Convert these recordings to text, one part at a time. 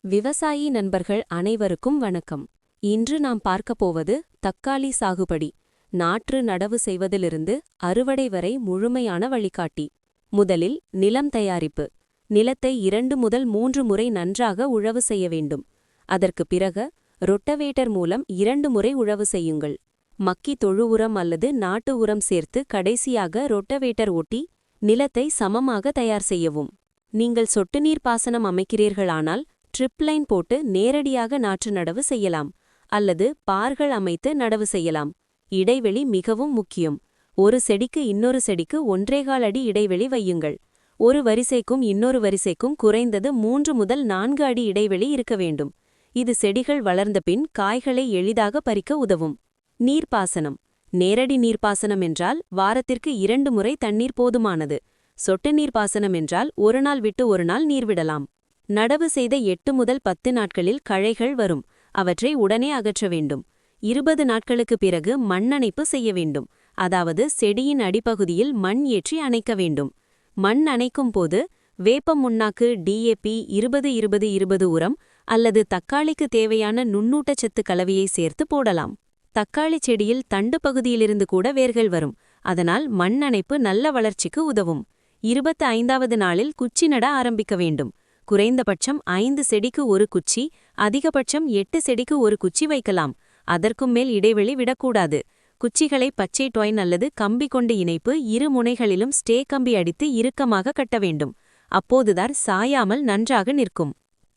விவசாயி நண்பர்கள் அனைவருக்கும் வணக்கம். இன்று நாம் பார்க்கப் போவது தக்காளி சாகுபடி. நாற்று நடவு செய்வதிலிருந்து அறுவடை வரை முழுமையான வழிகாட்டி. முதலில் நிலம் தயாரிப்பு. நிலத்தை 2 முதல் 3 முறை நன்றாக உழவு செய்ய வேண்டும். அதற்கு பிறகு ரொட்டவேட்டர் மூலம் 2 முறை உழவு செய்யுங்கள். மக்கி தொழு உரம் அல்லது நாட்டு உரம் சேர்த்து கடைசியாக ரொட்டவேட்டர் ஓட்டி நிலத்தை சமமாக தயார் செய்யவும். நீங்கள் சொட்டுநீர் பாசனம் அமைக்கிறீர்களானால் ட்ரிப் லைன் போட்டு நேரடியாக நாற்று நடவு செய்யலாம், அல்லது பார்கள் அமைத்து நடவு செய்யலாம். இடைவெளி மிகவும் முக்கியம். ஒரு செடிக்கு இன்னொரு செடிக்கு 1.25 அடி இடைவெளி வையுங்கள். ஒரு வரிசைக்கும் இன்னொரு வரிசைக்கும் குறைந்தது 3 முதல் 4 அடி இடைவெளி இருக்க வேண்டும். இது செடிகள் வளர்ந்த பின் காய்களை எளிதாக பறிக்க உதவும். நீர்ப்பாசனம். நேரடி நீர்ப்பாசனம் என்றால் வாரத்திற்கு 2 முறை தண்ணீர் போதுமானது. சொட்டு நீர்ப்பாசனம் என்றால் ஒரு நாள் விட்டு ஒரு நாள் நீர் விடலாம். நடவு செய்த 8 முதல் 10 நாட்களில் களைகள் வரும். அவற்றை உடனே அகற்ற வேண்டும். 20 நாட்களுக்கு பிறகு மண்ணணைப்பு செய்ய வேண்டும். அதாவது செடியின் அடிப்பகுதியில் மண் ஏற்றி அணைக்க வேண்டும். மண் அணைக்கும் போது வேப்பம் முன்னாக்கு DAP 20-20-20 உரம் அல்லது தக்காளிக்கு தேவையான நுண்ணூட்டச்சத்து கலவையை சேர்த்து போடலாம். தக்காளி செடியில் தண்டு பகுதியிலிருந்து கூட வேர்கள் வரும். அதனால் மண் அணைப்பு நல்ல வளர்ச்சிக்கு உதவும். 25வது நாளில் குச்சி நட ஆரம்பிக்க வேண்டும். குறைந்தபட்சம் 5 செடிக்கு ஒரு குச்சி, அதிகபட்சம் 8 செடிக்கு ஒரு குச்சி வைக்கலாம். அதற்கும் மேல் இடைவெளி விடக்கூடாது. குச்சிகளை பச்சை டொயின் அல்லது கம்பி கொண்டு இணைப்பு, இரு முனைகளிலும் ஸ்டே கம்பி அடித்து இறுக்கமாக கட்ட வேண்டும். அப்போதுதான் சாயாமல் நன்றாக நிற்கும்.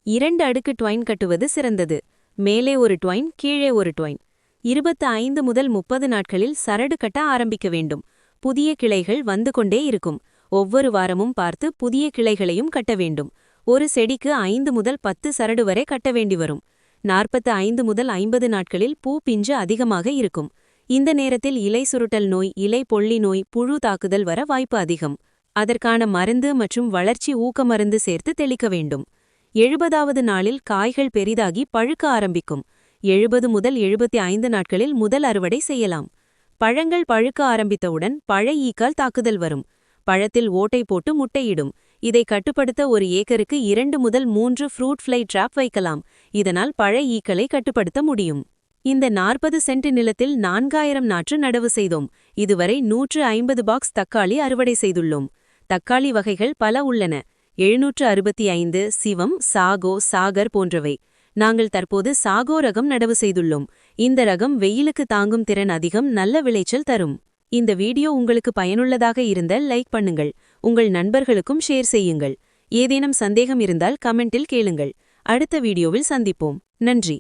2 அடுக்கு டொயின் கட்டுவது சிறந்தது. மேலே ஒரு டொயின், கீழே ஒரு டொயின். 25 முதல் 30 நாட்களில் சரடு கட்ட ஆரம்பிக்க வேண்டும். புதிய கிளைகள் வந்து கொண்டே இருக்கும். ஒவ்வொரு வாரமும் பார்த்து புதிய கிளைகளையும் கட்ட வேண்டும். ஒரு செடிக்கு 5 முதல் 10 சரடு வரை கட்ட வேண்டி வரும். 45 முதல் 50 நாட்களில் பூ பிஞ்சு அதிகமாக இருக்கும். இந்த நேரத்தில் இலை சுருட்டல் நோய், இலை பொள்ளி நோய், புழு தாக்குதல் வர வாய்ப்பு அதிகம். அதற்கான மருந்து மற்றும் வளர்ச்சி ஊக்க மருந்து சேர்த்து தெளிக்க வேண்டும். 70வது நாளில் காய்கள் பெரிதாகி பழுக்க ஆரம்பிக்கும். 70 முதல் 75 நாட்களில் முதல் அறுவடை செய்யலாம். பழங்கள் பழுக்க ஆரம்பித்தவுடன் பழ ஈக்கால் தாக்குதல் வரும். பழத்தில் ஓட்டை போட்டு முட்டையிடும். இதை கட்டுப்படுத்த ஒரு ஏக்கருக்கு 2 முதல் 3 ஃப்ரூட் ஃப்ளை ட்ராப் வைக்கலாம். இதனால் பழ ஈக்களை கட்டுப்படுத்த முடியும். இந்த 40 சென்ட் நிலத்தில் 4000 நாற்று நடவு செய்தோம். இதுவரை 150 பாக்ஸ் தக்காளி அறுவடை செய்துள்ளோம். தக்காளி வகைகள் பல உள்ளன. 765, சிவம், சாகோ, சாகர் போன்றவை. நாங்கள் தற்போது சாகோ ரகம் நடவு செய்துள்ளோம். இந்த ரகம் வெயிலுக்கு தாங்கும் திறன் அதிகம், நல்ல விளைச்சல் தரும். இந்த வீடியோ உங்களுக்கு பயனுள்ளதாக இருந்தால் லைக் பண்ணுங்கள். உங்கள் நண்பர்களுக்கும் ஷேர் செய்யுங்கள். ஏதேனும் சந்தேகம் இருந்தால் கமெண்டில் கேளுங்கள். அடுத்த வீடியோவில் சந்திப்போம். நன்றி.